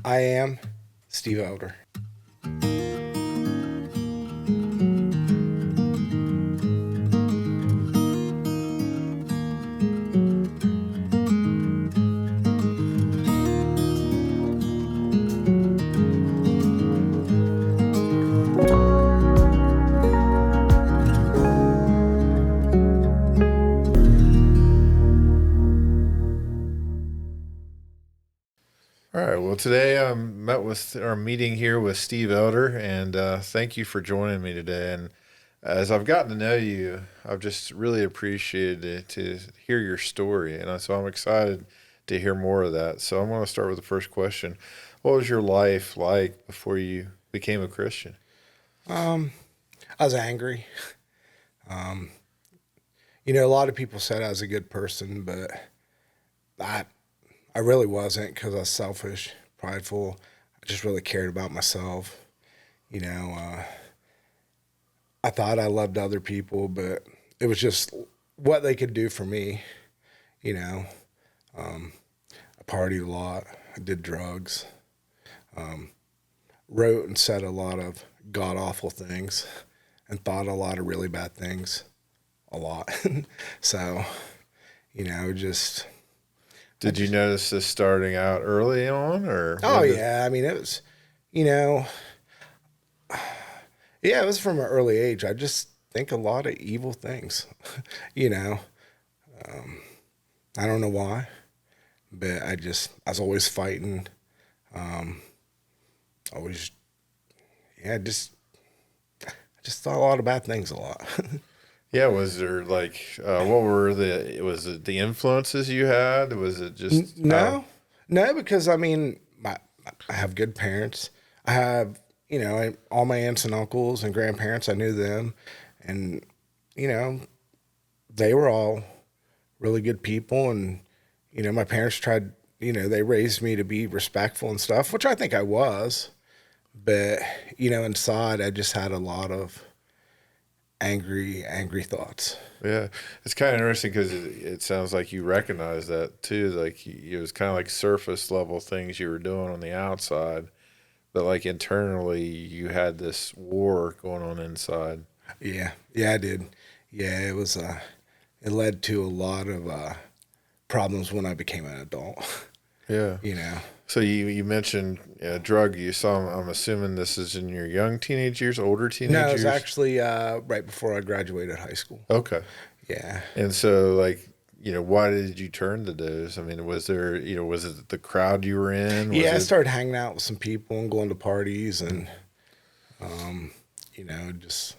I am Steve Elder. All right. Well, today I met with our meeting here with Steve Elder, and thank you for joining me today. And as I've gotten to know you, I've just really appreciated it to hear your story, and so I'm excited to hear more of that. So I'm going to start with the first question: what was your life like before you became a Christian? Um, I was angry. Um, a lot of people said I was a good person, but I I really wasn't because I was selfish, prideful. I just really cared about myself. You know, uh, I thought I loved other people, but it was just what they could do for me. You know, um, I partied a lot. I did drugs. Um, Wrote and said a lot of god awful things, and thought a lot of really bad things. A lot. So, just I Did you just notice this starting out early on, or oh when did? yeah, I mean it was, you know, yeah, it was from an early age. I just think a lot of evil things. you know, um, I don't know why, but I was always fighting. Um, Always, yeah, I just thought a lot of bad things a lot. Yeah, was there like what were was it the influences you had? Was it just how? No, no, because I mean, I have good parents. I have, all my aunts and uncles and grandparents. I knew them, and you know, they were all really good people. And my parents tried. They raised me to be respectful and stuff, which I think I was. But inside, I just had a lot of angry thoughts. Yeah, it's kind of interesting because it sounds like you recognize that too. Like it was kind of like surface level things you were doing on the outside, but like internally you had this war going on inside. Yeah, yeah, I did. Yeah, it was. It led to a lot of problems when I became an adult. Yeah. you know. So you mentioned drug use. So I'm assuming this is in your young teenage years, older No, teenage it was years. actually right before I graduated high school. Okay. Yeah. And so like why did you turn to those? I mean, was there was it the crowd you were in? Was Yeah, I it? started hanging out with some people and going to parties and, um, just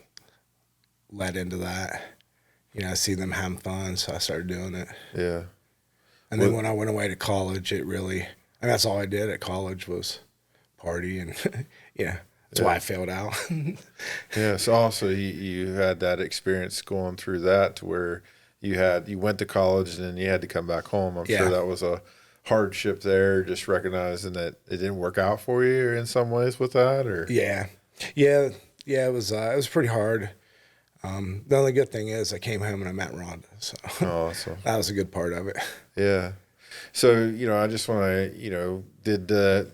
led into that. I see them having fun, so I started doing it. Yeah. And then What? when I went away to college, that's all I did at college was party. And, that's why Yeah. I failed out. Yeah. So also you had that experience going through that to where you went to college and then you had to come back home. I'm sure Yeah. that was a hardship there, just recognizing that it didn't work out for you in some ways with that or Yeah. Yeah. Yeah. It was pretty hard. The only good thing is I came home and I met Rhonda. So oh awesome. that was a good part of it. Yeah. So, I just want to, did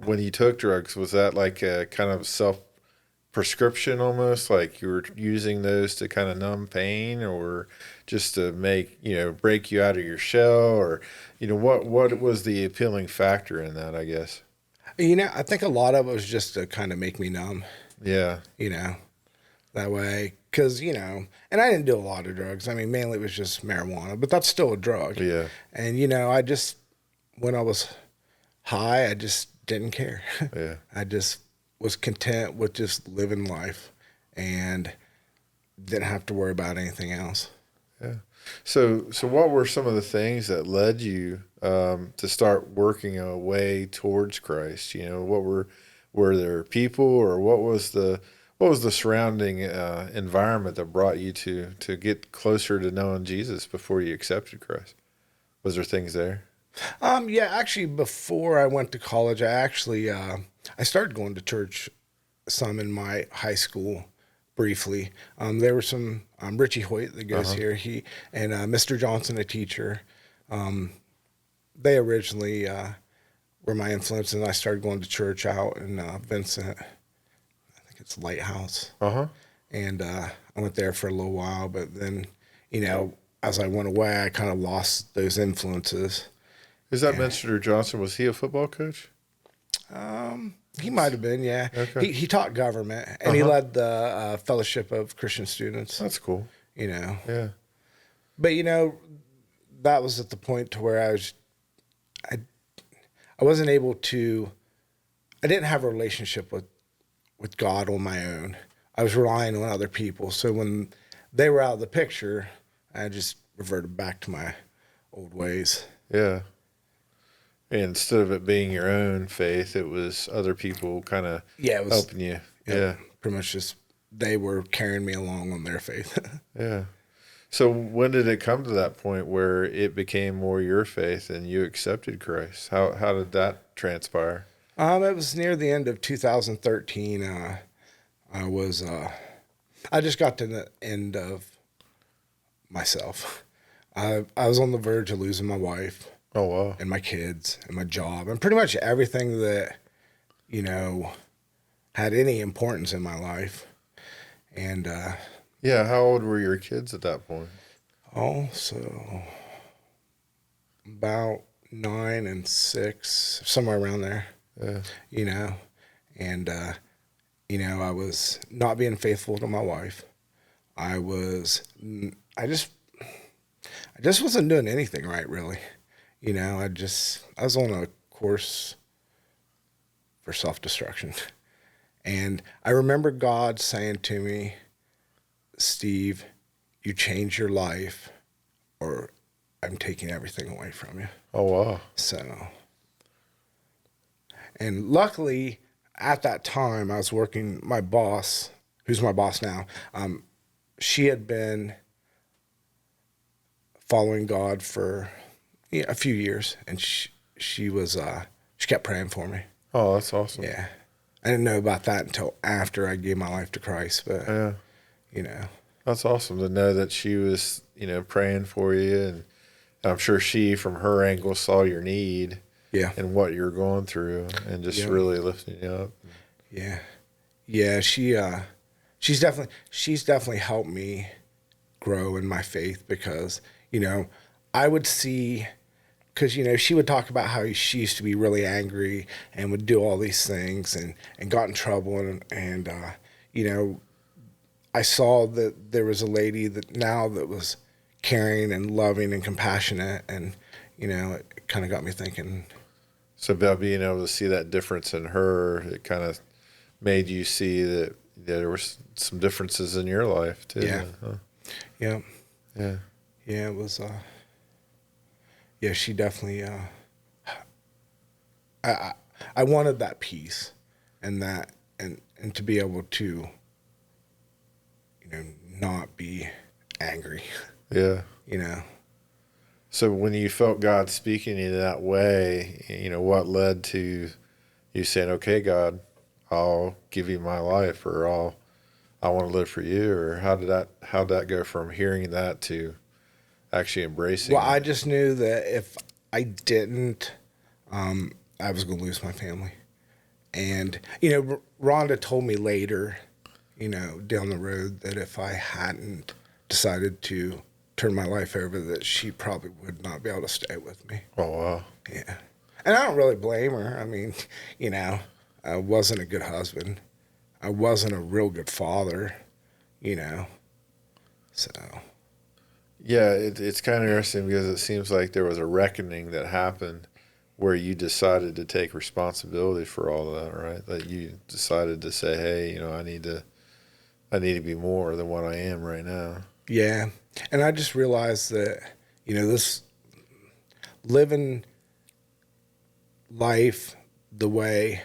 when you took drugs, was that like a kind of self prescription almost like you were using those to kind of numb pain or just to make break you out of your shell or what was the appealing factor in that, I guess? I think a lot of it was just to kind of make me numb, Yeah. you know, that way. Cause, and I didn't do a lot of drugs. I mean, mainly it was just marijuana, but that's still a drug. Yeah. And, when I was high, I just didn't care. Yeah. I just was content with just living life and didn't have to worry about anything else. Yeah. So what were some of the things that led you to start working a way towards Christ? Were there people, or what was the surrounding environment that brought you to get closer to knowing Jesus before you accepted Christ? Was there things there? Yeah, actually, before I went to college, I started going to church some in my high school briefly. There were some Richie Hoyt that Uh goes huh. here. He and Mr. Johnson, a teacher. Um, they originally were my influence, and I started going to church out in Vincent. I think it's Lighthouse. Uh-huh. And I went there for a little while, but then, as I went away, I kind of lost those influences. Is that Mr. Johnson? Was he a football coach? He might have been, yeah. Okay. He taught government, and he led the Fellowship of Christian Students. That's cool. Yeah. But that was at the point to where I wasn't able to. I didn't have a relationship with God on my own. I was relying on other people. So when they were out of the picture, I just reverted back to my old ways. Yeah. And instead of it being your own faith, it was other people kind of helping you. Yeah. Pretty much just they were carrying me along on their faith. Yeah. So when did it come to that point where it became more your faith and you accepted Christ? How did that transpire? It was near the end of 2013. I just got to the end of myself. I was on the verge of losing my wife. Oh, wow. And my kids and my job and pretty much everything that, had any importance in my life. And, yeah, how old were your kids at that point? So about 9 and 6, somewhere around there. Yeah. And, I was not being faithful to my wife. I just wasn't doing anything right, really. I was on a course for self-destruction. And I remember God saying to me, Steve, you change your life or I'm taking everything away from you. Oh, wow. So, and luckily at that time I was working, my boss, who's my boss now, she had been following God for a few years, and she kept praying for me. Oh, that's awesome. Yeah. I didn't know about that until after I gave my life to Christ, but Yeah. That's awesome to know that she was, praying for you, and I'm sure she, from her angle, saw your need yeah. and what you're going through and just really lifting you up. Yeah. Yeah, she's definitely helped me grow in my faith because, I would see, because, she would talk about how she used to be really angry and would do all these things and got in trouble. And I saw that there was a lady that was caring and loving and compassionate. And, it kind of got me thinking. So about being able to see that difference in her, it kind of made you see that there were some differences in your life too. Yeah. Huh? Yeah. Yeah. Yeah, it was, yeah, she definitely, I wanted that peace and that, and to be able to, not be angry. Yeah. So when you felt God speaking to you that way, what led to you saying, okay, God, I'll give you my life, or I want to live for you, or how'd that go from hearing that to actually embracing Well, it? I just knew that if I didn't, I was going to lose my family. And, Rhonda told me later, down the road, that if I hadn't decided to turn my life over, that she probably would not be able to stay with me. Oh, wow. Yeah. And I don't really blame her. I mean, I wasn't a good husband. I wasn't a real good father, so. Yeah, it's kind of interesting because it seems like there was a reckoning that happened where you decided to take responsibility for all of that, right? That you decided to say, hey, I need to be more than what I am right now. Yeah. And I just realized that, this living life the way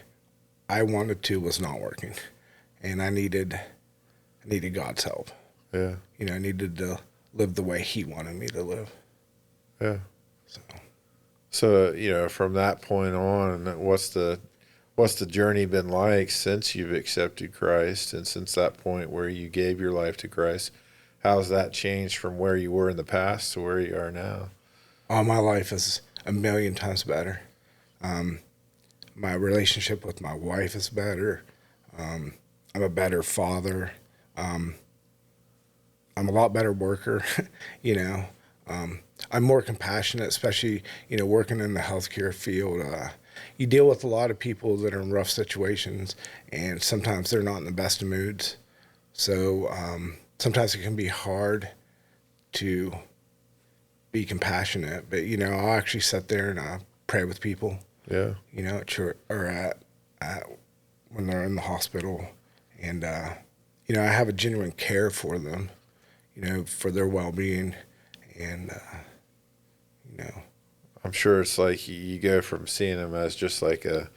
I wanted to was not working. And I needed God's help. Yeah. I needed to live the way he wanted me to live. Yeah. So, from that point on, what's the journey been like since you've accepted Christ, and since that point where you gave your life to Christ? How's that changed from where you were in the past to where you are now? Oh, my life is a million times better. My relationship with my wife is better. I'm a better father. I'm a lot better worker, you know. I'm more compassionate, especially, working in the healthcare field. You deal with a lot of people that are in rough situations, and sometimes they're not in the best of moods. So sometimes it can be hard to be compassionate, but, I'll actually sit there and pray with people, Yeah. at church or at when they're in the hospital. And, I have a genuine care for them, for their well-being. And, you know, I'm sure it's like you go from seeing them as just like a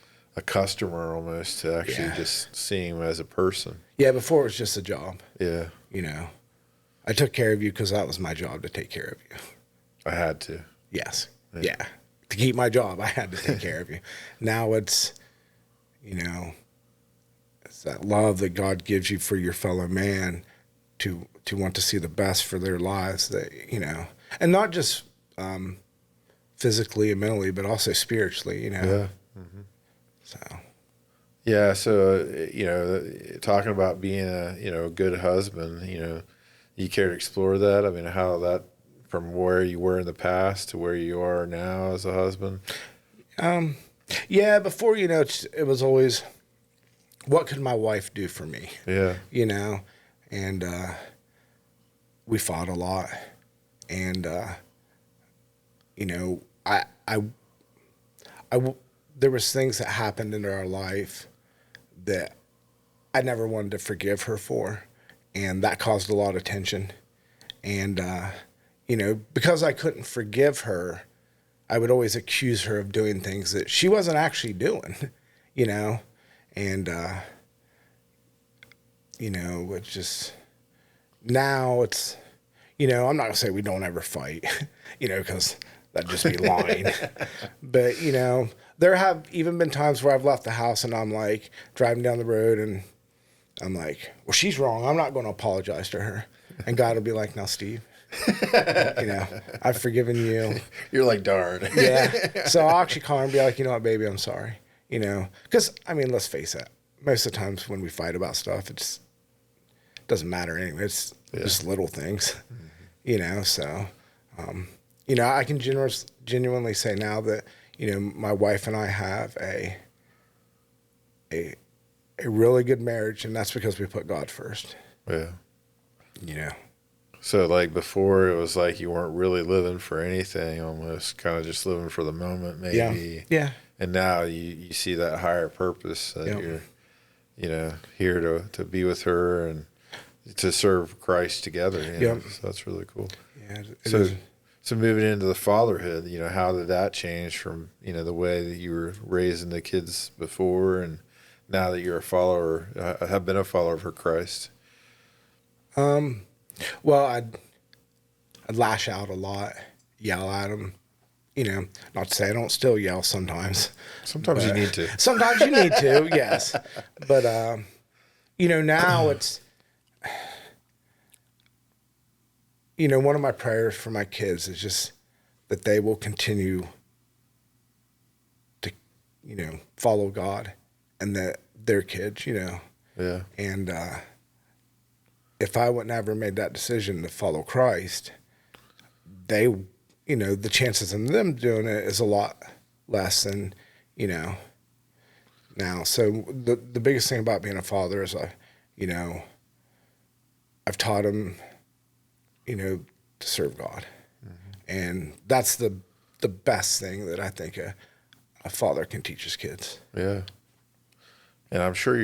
customer almost to actually Yeah. just seeing them as a person. yeah, before it was just a job, Yeah. I took care of you because that was my job to take care of you. I had to. Yes. Yeah. To keep my job, I had to take care of you. Now it's, it's that love that God gives you for your fellow man to want to see the best for their lives, that, and not just physically and mentally, but also spiritually, Yeah. So, Yeah. So, talking about being a good husband, you care to explore that? I mean, how that from where you were in the past to where you are now as a husband? yeah, before, it was always, what could my wife do for me? Yeah. And we fought a lot. And, I, I, there was things that happened in our life that I never wanted to forgive her for. And that caused a lot of tension. And, because I couldn't forgive her, I would always accuse her of doing things that she wasn't actually doing, and, it's just, now it's, I'm not gonna say we don't ever fight, because that'd just be lying. But, there have even been times where I've left the house and I'm like driving down the road and I'm like, well, she's wrong. I'm not going to apologize to her. And God will be like, now, Steve, I've forgiven you. You're like, darn. Yeah. So I'll actually call her and be like, you know what, baby, I'm sorry. Because, let's face it, most of the times when we fight about stuff, it doesn't matter anyway. It's just little things, So, I can genuinely say now that, my wife and I have a really good marriage, and that's because we put God first. Yeah. So like before, it was like you weren't really living for anything, almost kind of just living for the moment, maybe. Yeah. And now you see that higher purpose that you're, here to be with her and to serve Christ together. So that's really cool. Yeah. So moving into the fatherhood, how did that change from, the way that you were raising the kids before and now that you're have been a follower of Christ? Well, I'd lash out a lot, yell at them. Not to say I don't still yell sometimes. Sometimes you need to. Sometimes you need to, yes. But, now it's, one of my prayers for my kids is just that they will continue to, follow God and that they're kids, Yeah. And if I wouldn't ever made that decision to follow Christ, they, the chances of them doing it is a lot less than, now. So the biggest thing about being a father is I've taught them, to serve God. And that's the best thing that I think a father can teach his kids. Yeah. And I'm sure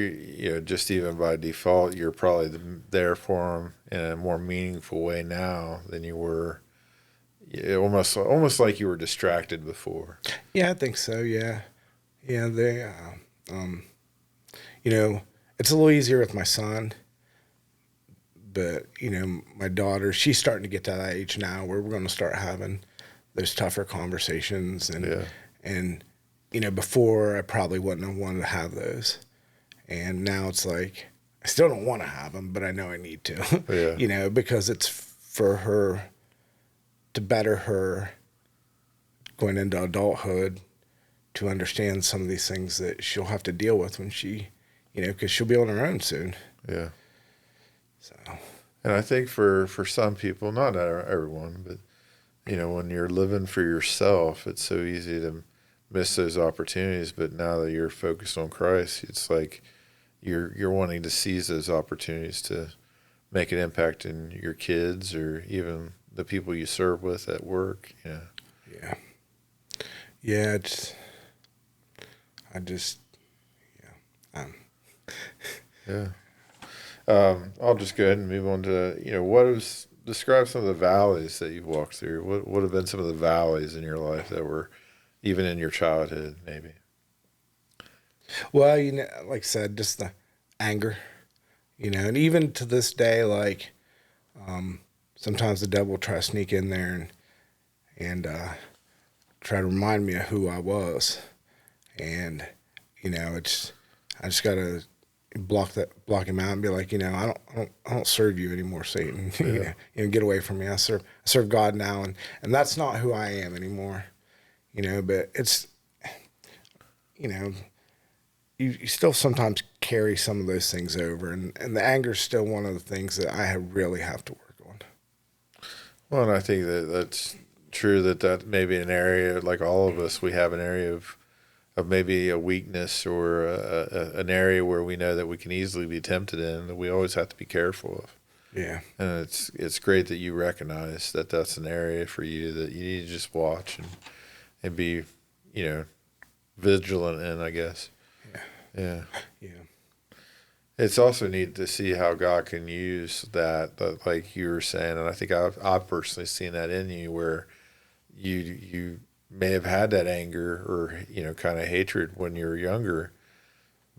just even by default, you're probably there for them in a more meaningful way now than you were. Almost like you were distracted before. Yeah, I think so. Yeah, they, it's a little easier with my son, but my daughter, she's starting to get to that age now where we're going to start having those tougher conversations, and before I probably wouldn't have wanted to have those. And now it's like, I still don't want to have them, but I know I need to, because it's for her, to better her going into adulthood, to understand some of these things that she'll have to deal with when she, because she'll be on her own soon. Yeah. So, And I think for some people, not everyone, but when you're living for yourself, it's so easy to miss those opportunities. But now that you're focused on Christ, it's like you're wanting to seize those opportunities to make an impact in your kids or even the people you serve with at work. Yeah. yeah. Yeah, I just, yeah. Yeah. I'll just go ahead and move on to, describe some of the valleys that you've walked through. What have been some of the valleys in your life that were even in your childhood, maybe? Well, like I said, just the anger, and even to this day, like, sometimes the devil will try to sneak in there and try to remind me of who I was. And, I just got to block him out and be like, I don't serve you anymore, Satan. Yeah. Get away from me. I serve God now. And that's not who I am anymore, but it's, you still sometimes carry some of those things over, and the anger is still one of the things that I really have to work on. Well, and I think that's true that may be an area, like all of us, we have an area of maybe a weakness or an area where we know that we can easily be tempted in that we always have to be careful of. Yeah. And it's great that you recognize that that's an area for you that you need to just watch and be, vigilant in, I guess. Yeah. Yeah. It's also neat to see how God can use that, like you were saying, and I think I've personally seen that in you, where you may have had that anger or kind of hatred when you were younger,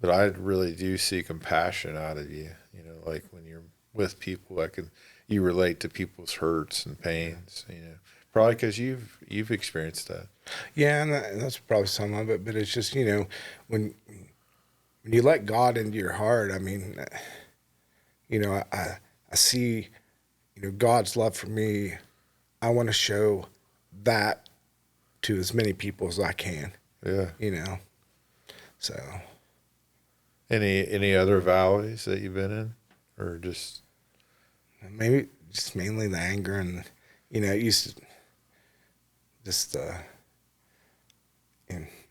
but I really do see compassion out of you. Like when you're with people, you relate to people's hurts and pains. Probably because you've experienced that. Yeah, and that's probably some of it, but it's just when you let God into your heart, I mean, I see, God's love for me. I want to show that to as many people as I can. Yeah. So. Any other valleys that you've been in, or just maybe just mainly the anger and, it used to just,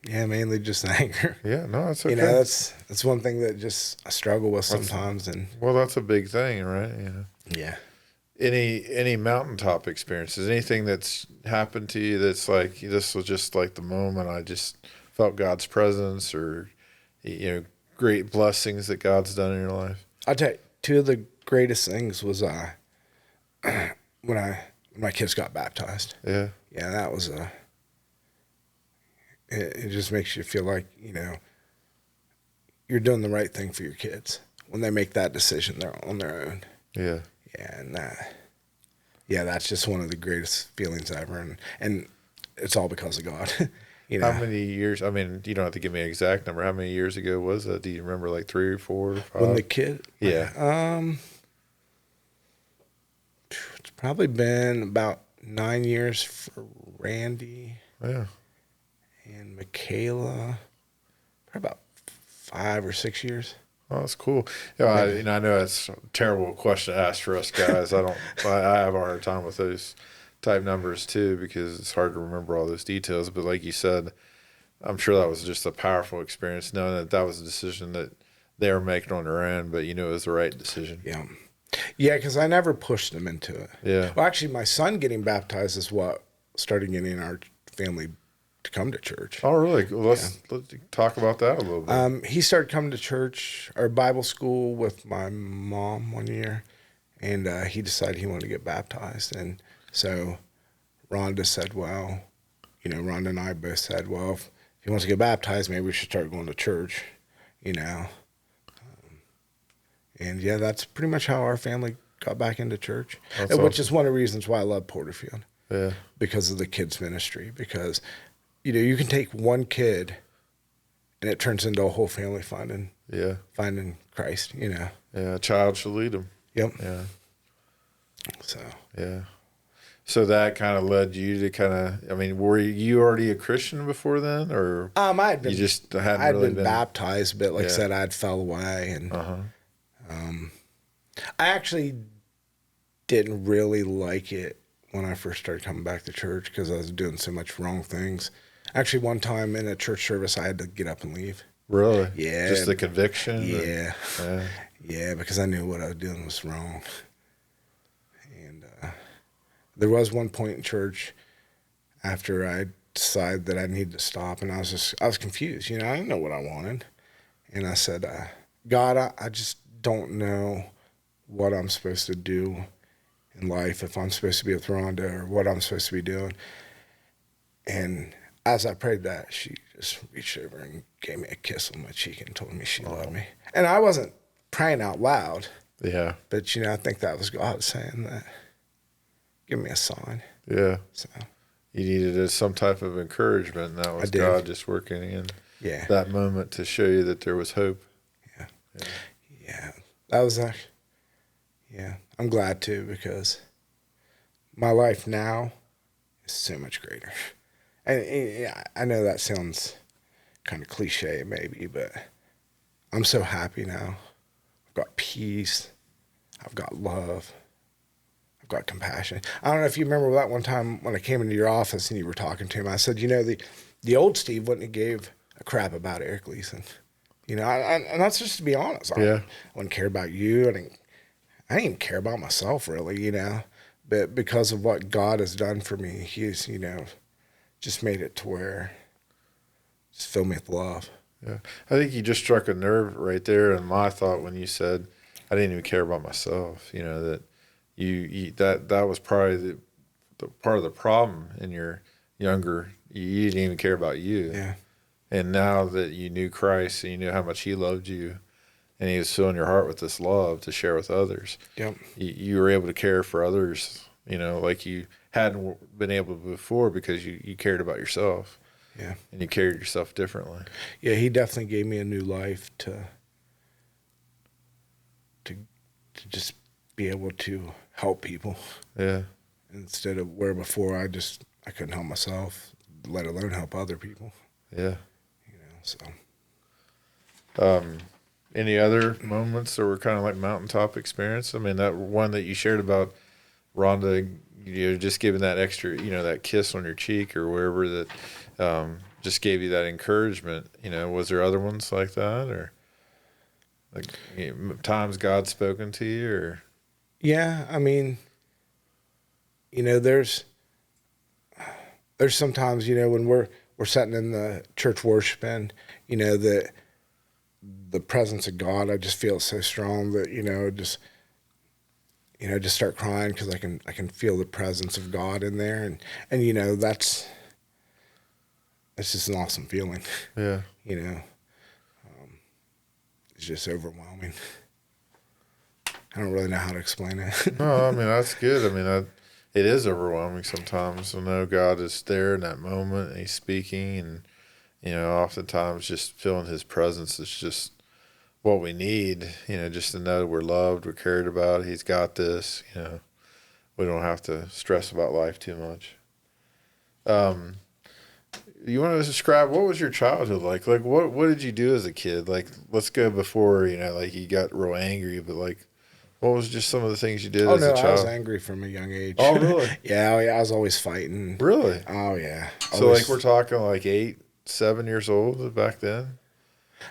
mainly just the anger. Yeah, no, that's okay. That's one thing that just I struggle with sometimes. Well, that's a big thing, right? Yeah. Any mountaintop experiences, anything that's happened to you that's like, this was just like the moment I just felt God's presence, or, great blessings that God's done in your life? I'll tell you, two of the greatest things was when my kids got baptized. Yeah. Yeah, that was it just makes you feel like, you're doing the right thing for your kids when they make that decision. They're on their own. Yeah. Yeah, and that's just one of the greatest feelings ever, and it's all because of God. How many years? I mean, you don't have to give me an exact number. How many years ago was that? Do you remember, like 3 or 4 or 5? When the kid? Yeah. It's probably been about 9 years for Randy. Yeah. And Michaela, probably about 5 or 6 years. Oh, that's cool. I know it's a terrible question to ask for us guys. I have a hard time with those type numbers too, because it's hard to remember all those details. But like you said, I'm sure that was just a powerful experience, knowing that was a decision that they were making on their own, but it was the right decision. Yeah. Yeah, because I never pushed them into it. Yeah. Well, actually, my son getting baptized is what started getting our family to come to church. Oh, really? Well, let's talk about that a little bit. He started coming to church or Bible school with my mom one year, and he decided he wanted to get baptized. And so Rhonda said, well, Rhonda and I both said, well, if he wants to get baptized, maybe we should start going to church, And yeah, that's pretty much how our family got back into church, which is one of the reasons why I love Porterfield. Yeah. Because of the kids ministry, because you can take one kid and it turns into a whole family finding Christ, Yeah, a child should lead them. Yep. Yeah. So. Yeah. So that kind of led you to kind of, I mean, were you already a Christian before then, or I had you been just hadn't I had really been been? baptized, but like I Yeah. said, I'd fell away, and Uh-huh. I actually didn't really like it when I first started coming back to church because I was doing so much wrong things. Actually, one time in a church service, I had to get up and leave. Really? Yeah, Just the conviction and yeah, yeah. yeah, because I knew what I was doing was wrong. And there was one point in church after I decided that I needed to stop, and I was confused. You know, I didn't know what I wanted, and I said, God, I just don't know what I'm supposed to do in life, if I'm supposed to be with Rhonda or what I'm supposed to be doing. And as I prayed that, she just reached over and gave me a kiss on my cheek and told me she loved me. And I wasn't praying out loud, Yeah. but I think that was God saying that, give me a sign. Yeah. So You needed some type of encouragement, and that I was did. God just working in Yeah, that moment to show you that there was hope. yeah, Yeah. yeah. That was actually, yeah. I'm glad too because my life now is so much greater. And yeah, I know that sounds kind of cliche maybe, but I'm so happy now. I've got peace. I've got love. I've got compassion. I don't know if you remember that one time when I came into your office and you were talking to him. I said, the old Steve wouldn't have gave a crap about Eric Leeson. And that's just to be honest. Yeah. I wouldn't care about you. I didn't even care about myself really, But because of what God has done for me, He's, just made it to where just fill me with love. Yeah. I think you just struck a nerve right there in my thought when you said, I didn't even care about myself, that that was probably the part of the problem in your younger, you didn't even care about you. Yeah. And now that you knew Christ and you knew how much he loved you and he was filling your heart with this love to share with others, Yep. you were able to care for others, like you hadn't been able to before because you cared about yourself. Yeah. And you carried yourself differently. Yeah, he definitely gave me a new life to just be able to help people Yeah. instead of where before I couldn't help myself, let alone help other people. Yeah. So Any other moments that were kind of like mountaintop experience? I mean, that one that you shared about Rhonda, just giving that extra, that kiss on your cheek or wherever that just gave you that encouragement. Was there other ones like that, or like times God spoken to you, or? yeah, I mean, there's sometimes when we're sitting in the church worshiping, that the presence of God, I just feel so strong that just start crying because I can feel the presence of God in there, and it's just an awesome feeling. Yeah. It's just overwhelming. I don't really know how to explain it. No, I mean, that's good. I mean, it is overwhelming sometimes. I know God is there in that moment and he's speaking, and, oftentimes just feeling his presence is just what we need, just to know we're loved, we're cared about, he's got this, we don't have to stress about life too much. You want to describe what was your childhood like? Like, what did you do as a kid? Like, let's go before, like you got real angry, but like, what was just some of the things you did Oh as no, a I was child? angry from a young age. Oh, really? Yeah, I was always fighting. Really? Oh yeah. So, like, we're talking like 8, 7 years old back then?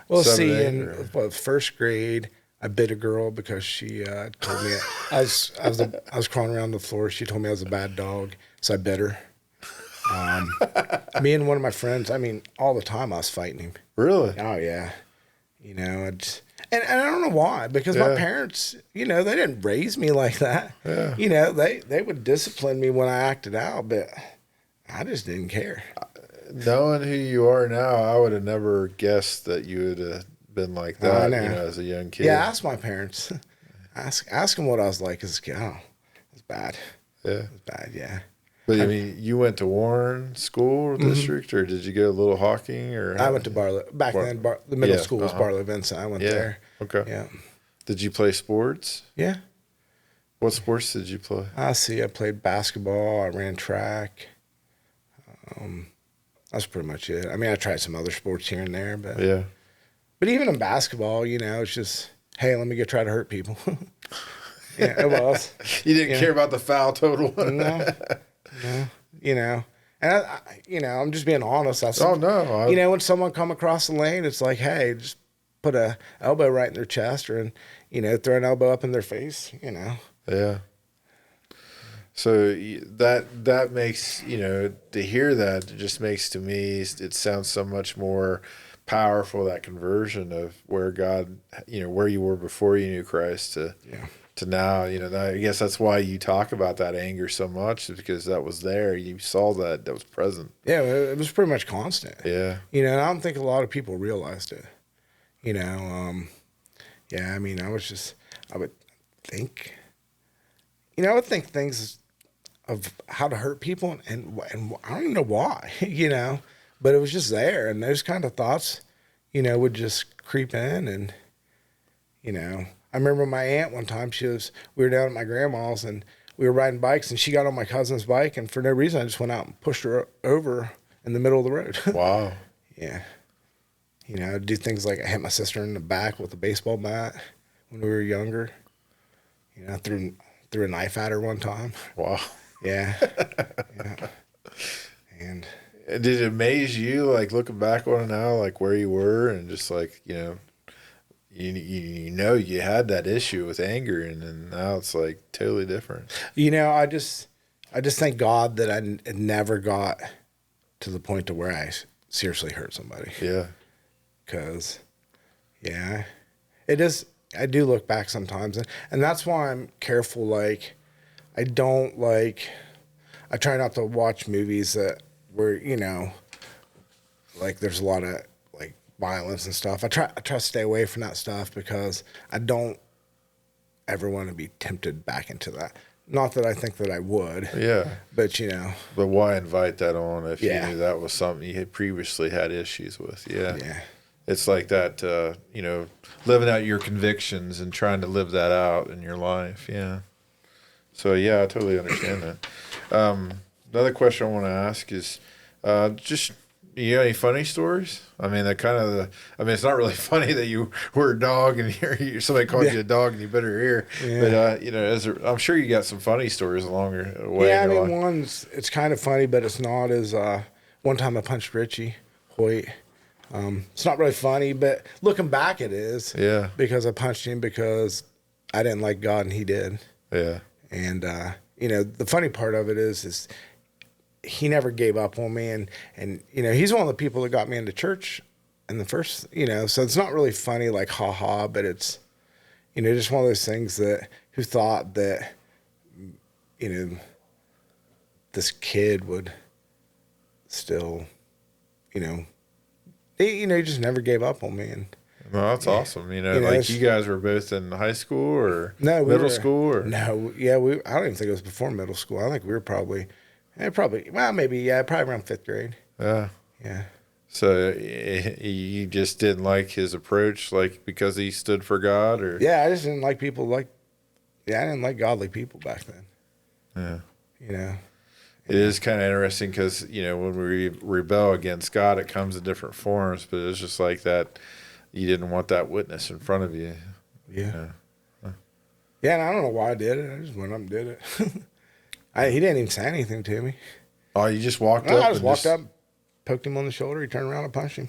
Well, 7, see, 8? in Or? first grade, I bit a girl because she told me I was crawling around the floor. She told me I was a bad dog, so I bit her. Me and one of my friends, I mean, all the time I was fighting him. Really? Oh yeah, and I don't know why, because my Yeah. parents, they didn't raise me like that. Yeah. They would discipline me when I acted out, but I just didn't care. Knowing who you are now, I would have never guessed that you would have been like I that, know. as a young kid. Yeah, ask my parents. ask them what I was like as a kid. Oh, it was bad. Yeah. It was bad. Yeah. But I mean, you went to Warren School District, or did you go to Little Hawking, or? I went to Barlow back then. The middle Yeah, school was Barlow Vincent. I went Yeah. there. Okay. Yeah. Did you play sports? Yeah. What sports did you play? I played basketball. I ran track. That's pretty much it. I mean, I tried some other sports here and there, Yeah. but even in basketball, it's just, hey, let me go try to hurt people. Yeah, it was. You didn't care about the foul total? No, no, and I'm just being honest. Oh, no. When someone come across the lane, it's like, hey, just put a elbow right in their chest, or throw an elbow up in their face. Yeah. So that makes, to hear that, it just makes to me, it sounds so much more powerful, that conversion of where God, where you were before you knew Christ to now, I guess that's why you talk about that anger so much, is because that was there. You saw that was present. Yeah, it was pretty much constant. Yeah. And I don't think a lot of people realized it. Yeah, I mean, I would think, I would think things of how to hurt people, and I don't even know why, but it was just there, and those kind of thoughts, would just creep in, and I remember my aunt one time, we were down at my grandma's, and we were riding bikes, and she got on my cousin's bike, and for no reason I just went out and pushed her over in the middle of the road. Wow. Yeah. I'd do things like I hit my sister in the back with a baseball bat when we were younger. I threw a knife at her one time. Wow. Yeah. Yeah. And did it amaze you, like, looking back on it now, like where you were, and just like, you had that issue with anger, and then now it's like totally different. I just thank God that I never got to the point to where I seriously hurt somebody. Yeah. Because, yeah, it is. I do look back sometimes, and that's why I'm careful. Like, I try not to watch movies that where, like there's a lot of like violence and stuff. I try to stay away from that stuff, because I don't ever want to be tempted back into that. Not that I think that I would. Yeah. But, But why invite that on if Yeah. you knew that was something you had previously had issues with? Yeah. Yeah. It's like that, living out your convictions and trying to live that out in your life. Yeah. So, yeah, I totally understand that. Another question I want to ask is just, you got any funny stories? I mean, it's not really funny that you were a dog and somebody called you a dog and you bit her ear. Yeah. But, I'm sure you got some funny stories along the way. Yeah, I mean, it's kind of funny, but it's not as, one time I punched Richie Hoyt. It's not really funny, but looking back, it is. Yeah. Because I punched him because I didn't like God and he did. Yeah. And, the funny part of it is he never gave up on me. And, he's one of the people that got me into church in the first, so it's not really funny, like, ha, but it's, just one of those things who thought that, this kid would still, he just never gave up on me. And well, that's awesome. You guys were both in high school or middle school, or no? Yeah, I don't even think it was before middle school. I think we were probably probably around 5th grade. Yeah. Yeah. So you just didn't like his approach, like because he stood for God, or? Yeah, I just didn't like people I didn't like godly people back then. Yeah. It is kind of interesting because, when we rebel against God, it comes in different forms, but it's just like that. You didn't want that witness in front of you. Yeah. Yeah, and I don't know why I did it. I just went up and did it. He didn't even say anything to me. Oh, you just walked up? I just walked up, poked him on the shoulder. He turned around and punched him.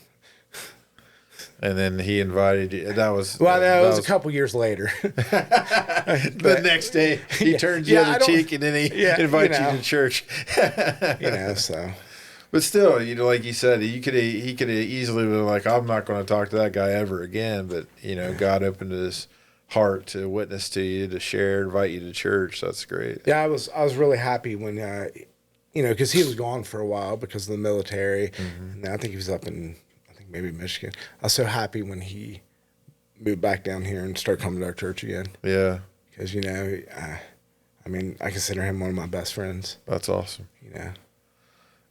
And then he invited you. That was a couple years later. The next day, he turns the other cheek, and then he invites you to church. So. But still, like you said, he could have easily been like, I'm not going to talk to that guy ever again. But God opened his heart to witness to you, to share, invite you to church. That's great. Yeah, I was really happy when because he was gone for a while because of the military, and I think he was up in maybe Michigan. I was so happy when he moved back down here and started coming to our church again. Yeah. Because, I consider him one of my best friends. That's awesome.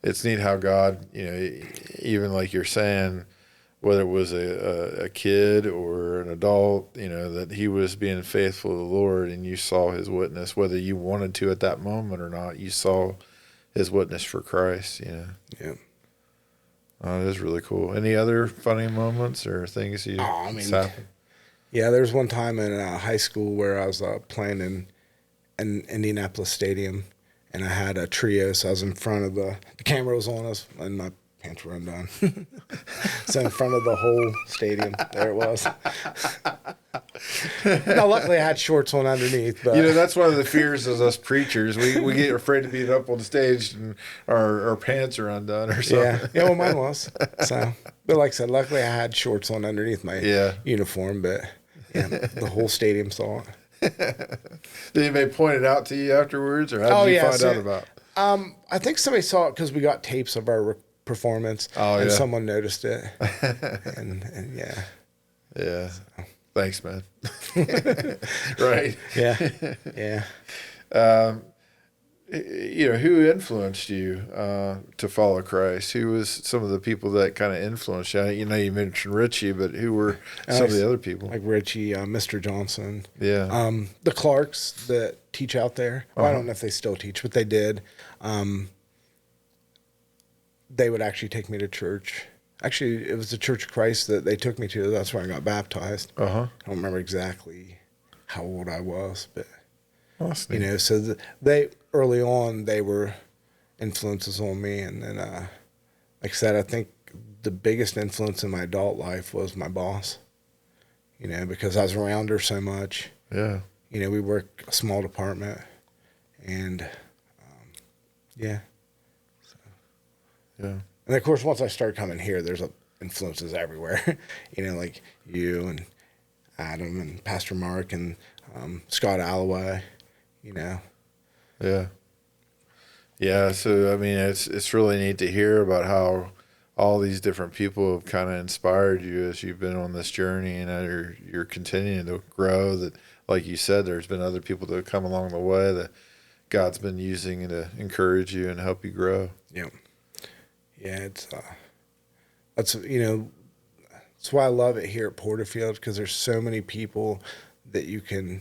It's neat how God, even like you're saying, whether it was a kid or an adult, that he was being faithful to the Lord, and you saw his witness, whether you wanted to at that moment or not, you saw his witness for Christ. Yeah. Oh, it is really cool. Any other funny moments or things that's happened? Yeah, there's one time in high school where I was playing in Indianapolis Stadium, and I had a trio, so I was in front of the camera was on us, and my pants were undone. So in front of the whole stadium, there it was. Now, luckily, I had shorts on underneath. But That's one of the fears of us preachers. We get afraid to be up on the stage and our pants are undone or something. yeah, well, mine was. So, but like I said, luckily, I had shorts on underneath my uniform. But yeah, the whole stadium saw it. Did anybody point it out to you afterwards, or how did you find out about it? I think somebody saw it because we got tapes of our performance, and someone noticed it. and yeah. Yeah. So. Thanks, man. Right. Yeah. Yeah. Who influenced you to follow Christ? Who was some of the people that kind of influenced you? You mentioned Richie, but who were some of the other people? Like Richie, Mr. Johnson. Yeah. The Clarks that teach out there. Well, I don't know if they still teach, but they did. They would actually take me to church. Actually, it was the Church of Christ that they took me to. That's where I got baptized. I don't remember exactly how old I was, but awesome. So they early on they were influences on me, and then like I said, I think the biggest influence in my adult life was my boss. Because I was around her so much. Yeah. We work a small department, and yeah. So. Yeah. And of course, once I started coming here, there's influences everywhere. Like you and Adam and Pastor Mark and Scott Alloway. Yeah. Yeah. So it's really neat to hear about how all these different people have kind of inspired you as you've been on this journey, and you're continuing to grow. That, like you said, there's been other people that have come along the way that God's been using to encourage you and help you grow. Yeah. Yeah, that's why I love it here at Porterfield, because there's so many people that you can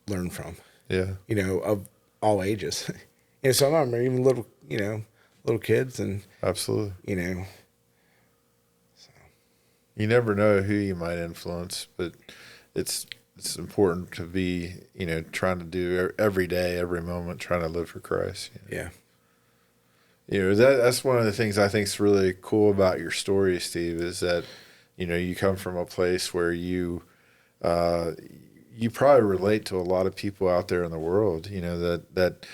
learn from. Yeah. Of all ages. Some of them are even little kids, and absolutely. So you never know who you might influence, but it's important to be trying to do every day, every moment, trying to live for Christ. Yeah. That's one of the things I think is really cool about your story, Steve, is that, you come from a place where you probably relate to a lot of people out there in the world, that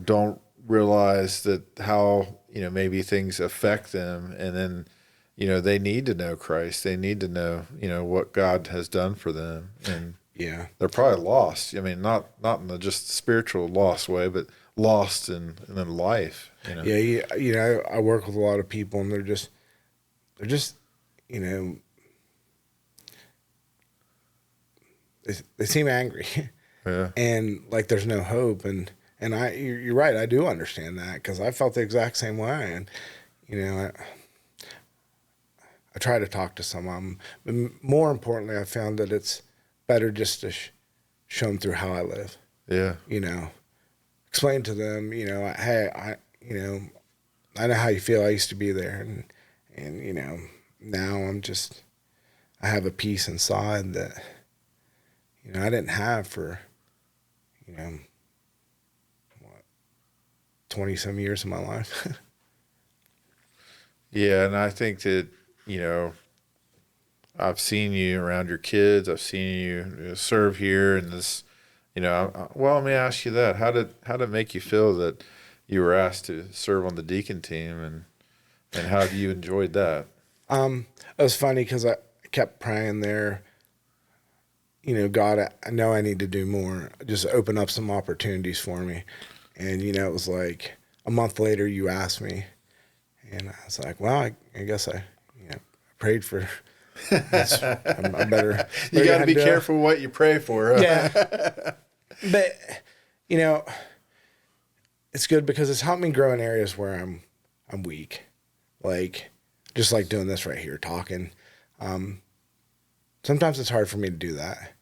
don't realize that how, maybe things affect them. And then, they need to know Christ. They need to know, what God has done for them. And yeah, they're probably lost. Not in the just spiritual lost way, but lost in life. Yeah, I work with a lot of people, and they're just they seem angry. Yeah. And like there's no hope, and you're right, I do understand that, because I felt the exact same way. And I try to talk to some of them, but more importantly, I found that it's better just to show them through how I live. Yeah. Explain to them, hey, I know how you feel. I used to be there, and now I have a peace inside that I didn't have for 20 some years of my life. Yeah, and I think that I've seen you around your kids. I've seen you serve here, and this. Well, let me ask you that. How did it make you feel that you were asked to serve on the Deacon team, and how have you enjoyed that? It was funny because I kept praying there. God, I know I need to do more. Just open up some opportunities for me. And, it was like a month later you asked me, and I was like, well, I guess I prayed for this. I better you got to be careful what you pray for. Huh? Yeah. But, it's good because it's helped me grow in areas where I'm weak. Like, just like doing this right here, talking. Sometimes it's hard for me to do that,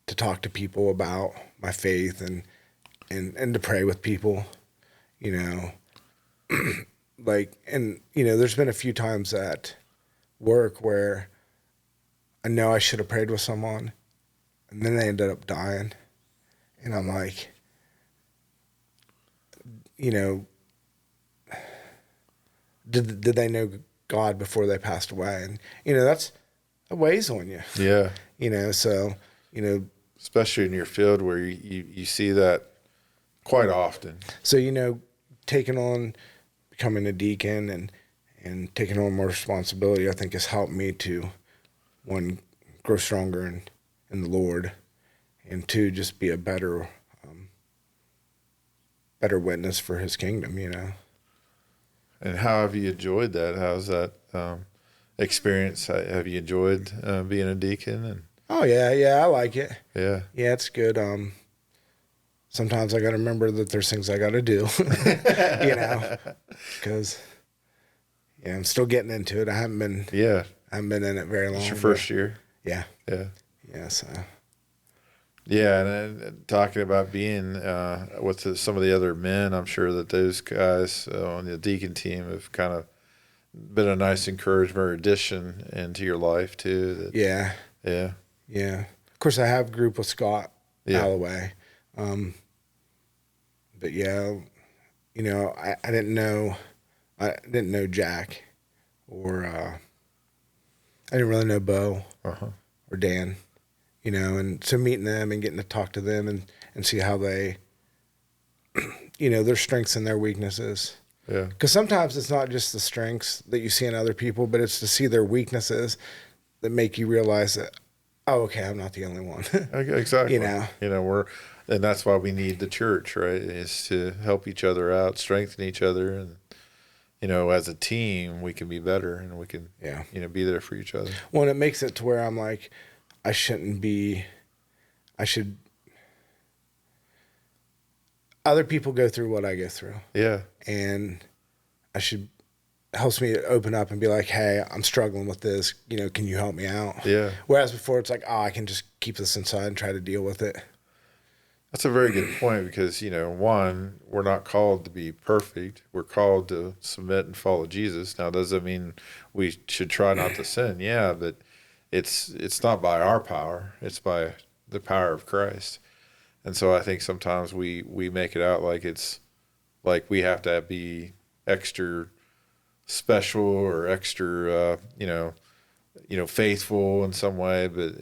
to talk to people about my faith and to pray with people, you know, like, and, you know, there's been a few times at work where I know I should have prayed with someone and then they ended up dying. And I'm like, you know, did they know God before they passed away? And, you know, that weighs on you, Yeah. you know, so, you know, Especially in your field where you see that quite often. so, you know, taking on becoming a deacon and taking on more responsibility, I think has helped me to, one, grow stronger in the Lord, and two, just be a better witness for his kingdom, you know. And how have you enjoyed that? How's that experience? Have you enjoyed being a deacon? And Oh yeah, I like it. yeah, Yeah, it's good. Sometimes I got to remember that there's things I got to do, you know, because yeah, I'm still getting into it. I haven't been yeah. in it very long. It's your but first year. Yeah, Yeah, yeah. So yeah. And talking about being with some of the other men, I'm sure that those guys on the deacon team have kind of been a nice encouragement or addition into your life too. That, yeah, yeah, yeah. Of course, I have a group with Scott yeah, Alloway, but yeah, you know, I didn't know Jack, or I didn't really know Bo uh-huh. or Dan, you know, and so meeting them and getting to talk to them and see how they, you know, their strengths and their weaknesses. Yeah, Because sometimes it's not just the strengths that you see in other people, but it's to see their weaknesses that make you realize that, oh, okay, I'm not the only one. exactly. You know? And that's why we need the church, right? Is to help each other out, strengthen each other, and as a team, we can be better and we can, Yeah. be there for each other. Well, and it makes it to where I'm like, I should, other people go through what I go through. Yeah, And helps me open up and be like, hey, I'm struggling with this. You know, can you help me out? yeah. Whereas before it's like, oh, I can just keep this inside and try to deal with it. That's a very good point because, one, we're not called to be perfect. We're called to submit and follow Jesus. Now, does that mean we should try not to sin? Yeah, but it's not by our power. It's by the power of Christ. And so I think sometimes we make it out like it's like we have to be extra special or extra, faithful in some way, but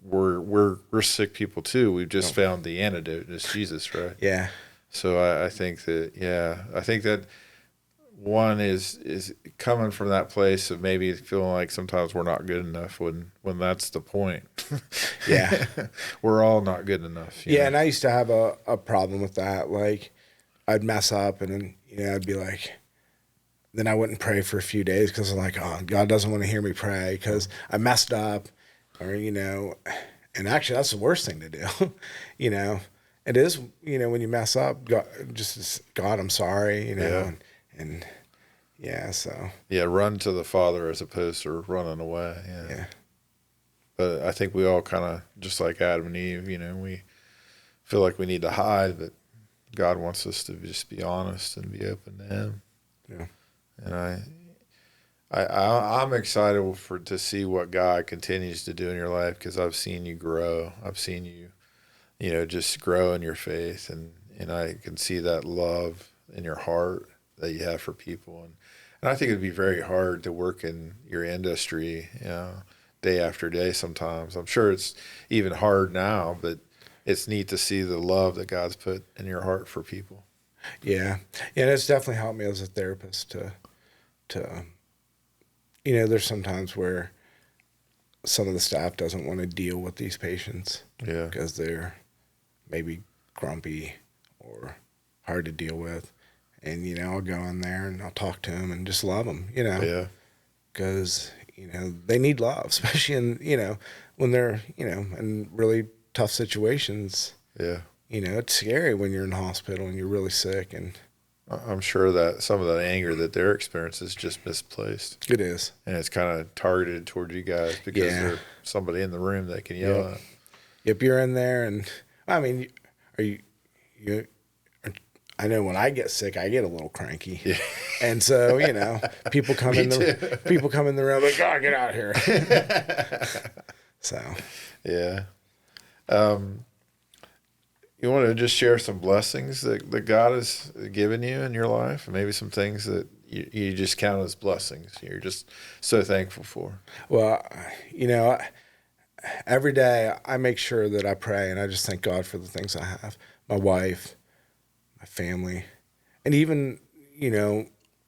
we're sick people too. We've just found the antidote. It's Jesus, right? Yeah. So I think that one is coming from that place of maybe feeling like sometimes we're not good enough when that's the point. Yeah. We're all not good enough. Yeah. And I used to have a problem with that. Like I'd mess up and then, I'd be like, then I wouldn't pray for a few days because I'm like, oh, God doesn't want to hear me pray because I messed up, or, and actually that's the worst thing to do. It is, when you mess up, God, I'm sorry, Yeah. and yeah, so. Yeah, run to the Father as opposed to running away. Yeah. Yeah. But I think we all kind of, just like Adam and Eve, we feel like we need to hide, but God wants us to just be honest and be open to Him. Yeah. And I'm excited to see what God continues to do in your life because I've seen you grow. I've seen you, just grow in your faith, and I can see that love in your heart that you have for people. And I think it'd be very hard to work in your industry, day after day sometimes. I'm sure it's even hard now, but it's neat to see the love that God's put in your heart for people. Yeah. And it's definitely helped me as a therapist to there's sometimes where some of the staff doesn't want to deal with these patients. Yeah. Because they're maybe grumpy or hard to deal with. And, I'll go in there and I'll talk to them and just love them, Yeah. Because, they need love, especially in, when they're, in really tough situations. Yeah. It's scary when you're in the hospital and you're really sick and I'm sure that some of that anger that they're experiencing is just misplaced, It is. and it's kind of targeted toward you guys because Yeah. there's somebody in the room they can Yep. yell at. Yep. You're in there, and I mean, are you? I know when I get sick, I get a little cranky, Yeah. and so people come Me in too. the people come in the room like, "God, get out of here." So Yeah. Um, you want to just share some blessings that God has given you in your life, and maybe some things that you just count as blessings. You're just so thankful for. well, you know, every day I make sure that I pray and I just thank God for the things I have, my wife, my family, and even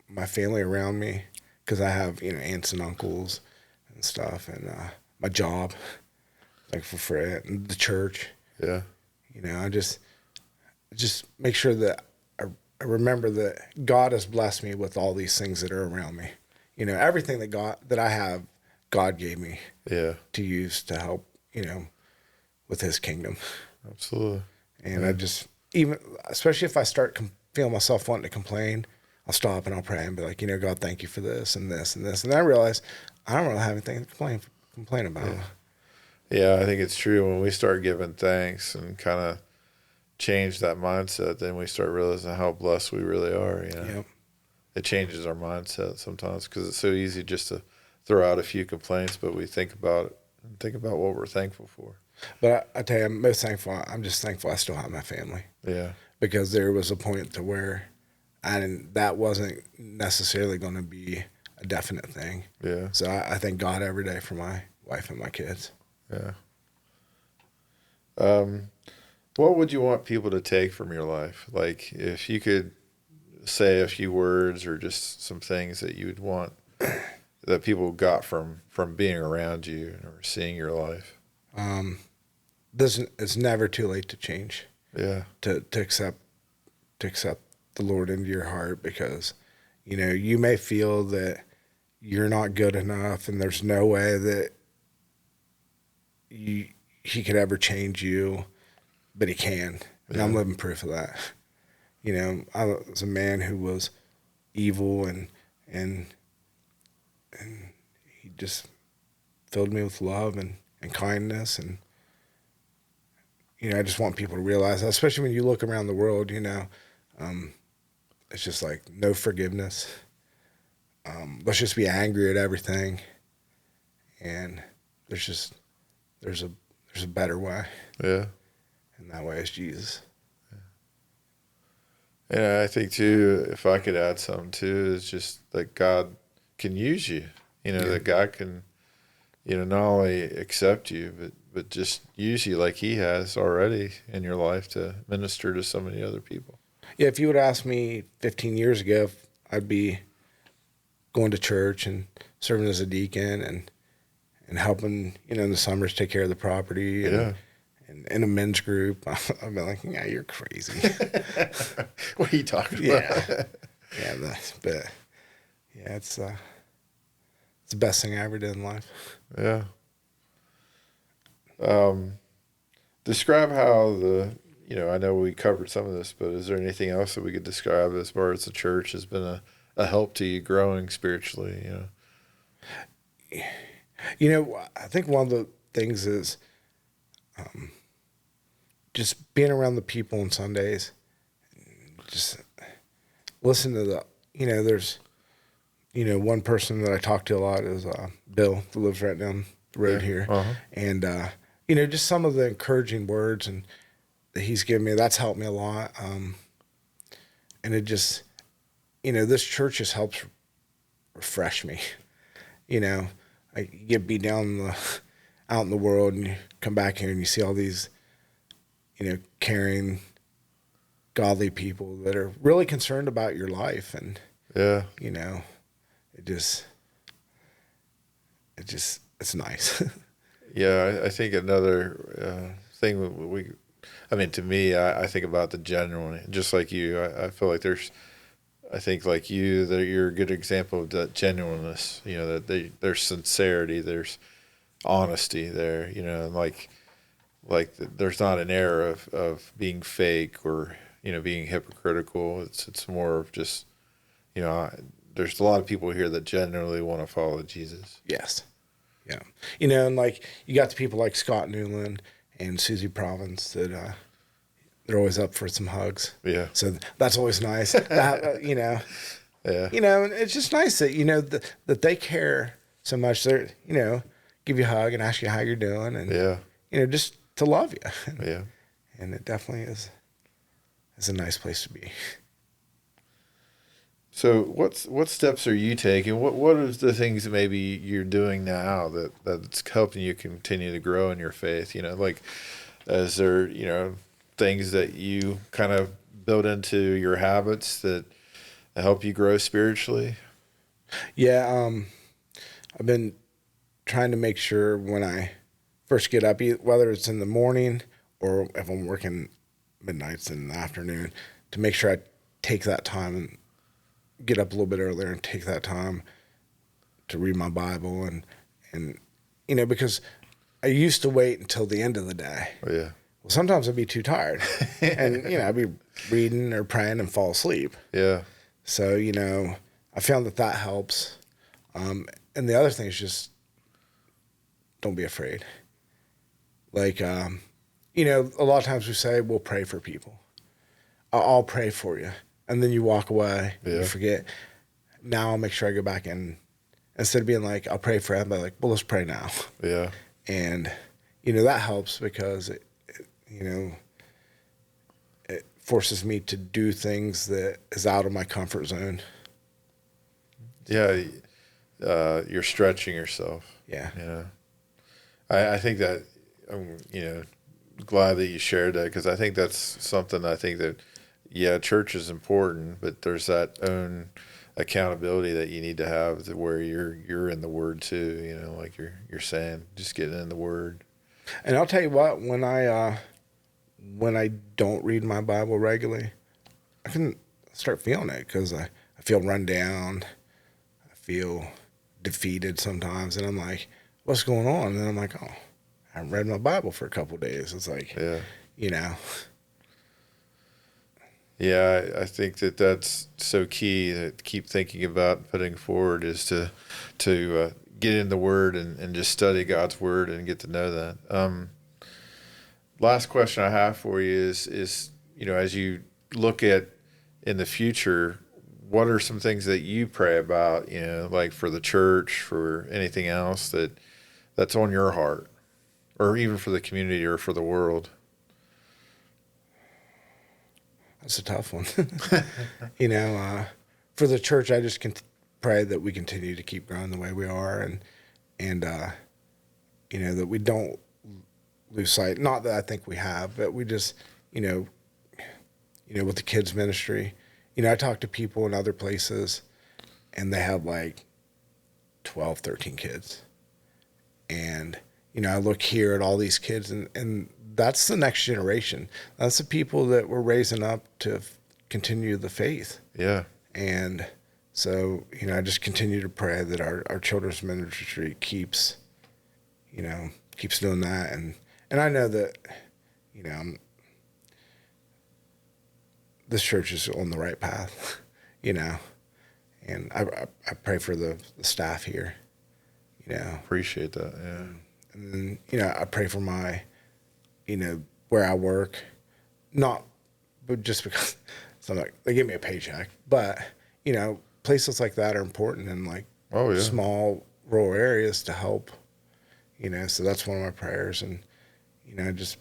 my family around me, because I have aunts and uncles and stuff, and my job, thankful for it, and the church. Yeah. I just make sure that I remember that God has blessed me with all these things that are around me. Everything that I have, God gave me Yeah. to use to help, with His kingdom. Absolutely. And Yeah. I just, even especially if I start feeling myself wanting to complain, I'll stop and I'll pray and be like, God, thank you for this and this and this. And I realize I don't really have anything to complain about. Yeah. Yeah. I think it's true when we start giving thanks and kind of change that mindset, then we start realizing how blessed we really are. Yep. It changes our mindset sometimes because it's so easy just to throw out a few complaints, but we think about it and think about what we're thankful for. But I tell you, I'm most thankful. I'm just thankful I still have my family, Yeah. because there was a point to where that wasn't necessarily going to be a definite thing. Yeah. So I thank God every day for my wife and my kids. Yeah. Um, what would you want people to take from your life? Like, if you could say a few words or just some things that you would want that people got from being around you or seeing your life. Um, it's never too late to change, Yeah. to accept the Lord into your heart, because you may feel that you're not good enough and there's no way that He could ever change you, but He can. And I'm Yeah. living proof of that. I was a man who was evil, and He just filled me with love and kindness. And I just want people to realize that, especially when you look around the world. It's just like no forgiveness. Let's just be angry at everything, and there's a better way, Yeah. and that way is Jesus. Yeah, I think too, if I could add something too, is just that God can use you. Yeah. That God can, not only accept you, but just use you like He has already in your life to minister to so many other people. Yeah, if you would ask me 15 years ago, I'd be going to church and serving as a deacon and helping, in the summers take care of the property Yeah. and in a men's group. I'd be like, yeah, you're crazy. What are you talking about? Yeah. But yeah, it's the best thing I ever did in life. Yeah. Describe how I know we covered some of this, but is there anything else that we could describe as far as the church has been a help to you growing spiritually? I think one of the things is just being around the people on Sundays, just listen to there's, one person that I talk to a lot is Bill, that lives right down the road here. Uh-huh. And, just some of the encouraging words and that he's given me, that's helped me a lot. And it just, this church just helps refresh me. I get beat down out in the world, and you come back here and you see all these, caring, godly people that are really concerned about your life. And, Yeah. it's nice. Yeah, I think another thing to me, I think about the genuine, just like you. I feel like I think like you, that you're a good example of that genuineness. That there's sincerity, there's honesty there. And like there's not an air of being fake or being hypocritical. It's more of just, there's a lot of people here that generally want to follow Jesus. Yes. Yeah. And like you got the people like Scott Newland and Susie Provence that they're always up for some hugs. Yeah. So that's always nice. Yeah. And it's just nice that, that they care so much. They're, give you a hug and ask you how you're doing and, Yeah. Just to love you. Yeah. And it definitely is a nice place to be. So what steps are you taking? What are the things that maybe you're doing now that's helping you continue to grow in your faith? Like, is there, things that you kind of build into your habits that help you grow spiritually? Yeah. I've been trying to make sure when I first get up, whether it's in the morning or if I'm working midnights in the afternoon, to make sure I take that time and get up a little bit earlier and take that time to read my Bible and because I used to wait until the end of the day. Oh, yeah. Well, sometimes I'd be too tired and, I'd be reading or praying and fall asleep. Yeah. So, I found that helps. And the other thing is just don't be afraid. Like, a lot of times we say we'll pray for people. I'll pray for you. And then you walk away, you forget. Now I'll make sure I go back in. Instead of being like, I'll pray for everybody, like, well, let's pray now. Yeah. And, that helps because, it forces me to do things that is out of my comfort zone. Yeah. You're stretching yourself. Yeah. I think that, I'm, glad that you shared that because I think that's something that, church is important, but there's that own accountability that you need to have where you're in the Word too, like you're saying, just getting in the Word. And I'll tell you what, when I don't read my Bible regularly, I can start feeling it because I feel run down, I feel defeated sometimes, and I'm like, what's going on? And then I'm like, oh, I haven't read my Bible for a couple of days. It's like, Yeah, I think that's so key to keep thinking about putting forward is to get in the Word and just study God's Word and get to know that. Last question I have for you is as you look at in the future, what are some things that you pray about, like for the church, for anything else that's on your heart, or even for the community or for the world? That's a tough one. For the church, I just pray that we continue to keep growing the way we are and that we don't lose sight. Not that I think we have, but we just, with the kids ministry, I talk to people in other places and they have like 12, 13 kids. And, I look here at all these kids and that's the next generation. That's the people that we're raising up to continue the faith. Yeah. And so, I just continue to pray that our children's ministry keeps doing that. And I know that, this church is on the right path, and I pray for the staff here, Appreciate that. Yeah. And then, I pray for my, where I work, but just because they give me a paycheck, but, places like that are important in like small rural areas to help, so that's one of my prayers. And, just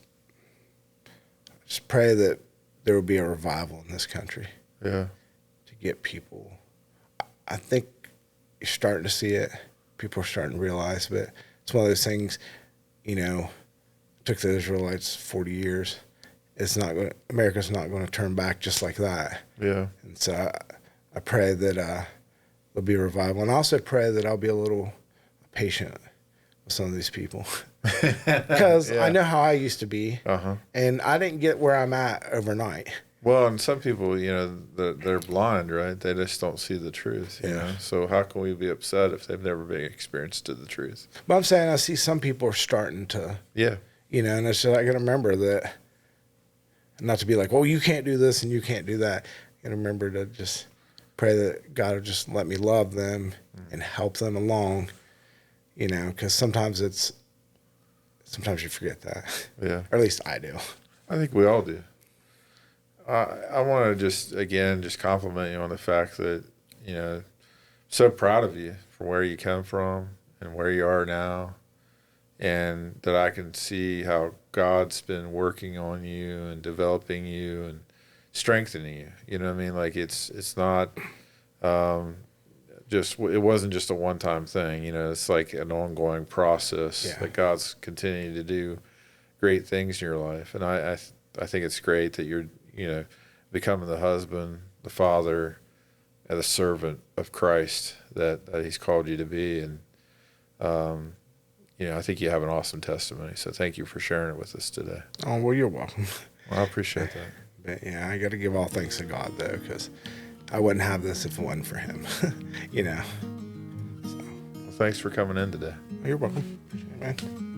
pray that there will be a revival in this country. Yeah. To get people, I think you're starting to see it. People are starting to realize, but it's one of those things, took the Israelites 40 years. America's not going to turn back just like that. Yeah. And so I pray that there'll be a revival. And I also pray that I'll be a little patient with some of these people. Because I know how I used to be. Uh-huh. And I didn't get where I'm at overnight. Well, and some people, they're blind, right? They just don't see the truth, you know? So how can we be upset if they've never been experienced to the truth? But I'm saying I see some people are starting to, Yeah. and it's just, I got to remember that, not to be like, well, you can't do this and you can't do that. And remember to just pray that God will just let me love them and help them along, because sometimes you forget that. Yeah. Or at least I do. I think we all do. I want to just compliment you on the fact that, so proud of you for where you come from and where you are now, and that I can see how God's been working on you and developing you and strengthening you. You know what I mean? Like it's not it wasn't just a one-time thing. It's like an ongoing process that God's continuing to do great things in your life. And I think it's great that you're, becoming the husband, the father, and the servant of Christ that he's called you to be. And, I think you have an awesome testimony. So thank you for sharing it with us today. Oh, well, you're welcome. Well, I appreciate that. But yeah, I got to give all thanks to God, though, because I wouldn't have this if it wasn't for him, So. Well, thanks for coming in today. You're welcome. Man.